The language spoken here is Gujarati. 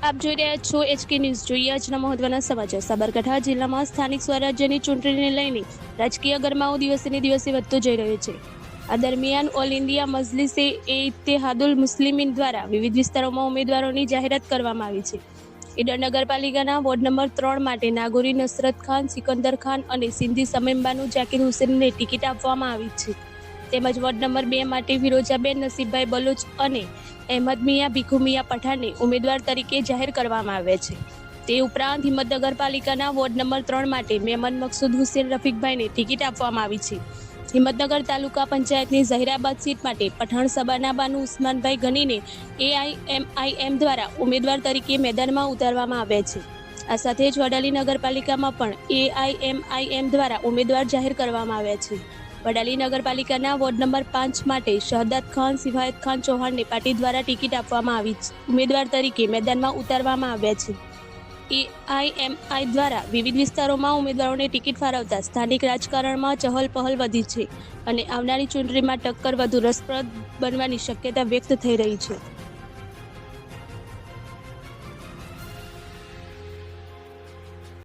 આપ જોઈ રહ્યા છો HK ન્યૂઝ. જોઈએ આજના મહત્વના સમાચાર. સાબરકાંઠા જિલ્લામાં સ્થાનિક સ્વરાજ્યની ચૂંટણીને લઈને રાજકીય ગરમાવો દિવસે ને દિવસે વધતો જઈ રહ્યો છે. આ દરમિયાન ઓલ ઇન્ડિયા મજલિસે ઇત્તેહાદુલ મુસ્લિમીન દ્વારા વિવિધ વિસ્તારોમાં ઉમેદવારોની જાહેરાત કરવામાં આવી છે. ઈડર નગરપાલિકાના વોર્ડ નંબર 3 માટે નાગોરી નસરત ખાન, સિકંદર ખાન અને સિંધી સમેમબાનુ જાકીર હુસેનને ટિકિટ આપવામાં આવી છે. તેમજ વોર્ડ નંબર 2 માટે ફિરોજાબેન નસીબભાઈ બલોચ અને અહેમદ મિયા ભીખુ મિયા પઠાણને ઉમેદવાર તરીકે જાહેર કરવામાં આવ્યા છે. તે ઉપરાંત હિંમત નગરપાલિકાના વોર્ડ નંબર 3 માટે મેમન મકસૂદ હુસેન રફીકભાઈને ટિકિટ આપવામાં આવી છે. હિંમતનગર તાલુકા પંચાયતની ઝહીરાબાદ સીટ માટે પઠાણ સબાના બાનુ ઉસ્માનભાઈ ગનીને AIMIM દ્વારા ઉમેદવાર તરીકે મેદાનમાં ઉતારવામાં આવ્યા છે. આ સાથે જ વડાલી નગરપાલિકામાં પણ AIMIM દ્વારા ઉમેદવાર જાહેર કરવામાં આવ્યા છે. વડાલી નગરપાલિકાના વોર્ડ નંબર 5 માટે શહદાદ ખાન, સિવાયત ખાન ચૌહાણને પાર્ટી દ્વારા ટિકિટ આપવામાં આવી છે. ઉમેદવાર તરીકે મેદાનમાં ઉતારવામાં આવ્યા છે. AIMI દ્વારા વિવિધ વિસ્તારોમાં ઉમેદવારોને ટિકિટ ફાળવતા સ્થાનિક રાજકારણમાં ચહલ-પહલ વધી છે અને આવનારી ચૂંટણીમાં ટક્કર વધુ રસપ્રદ બનવાની શક્યતા વ્યક્ત થઈ રહી છે.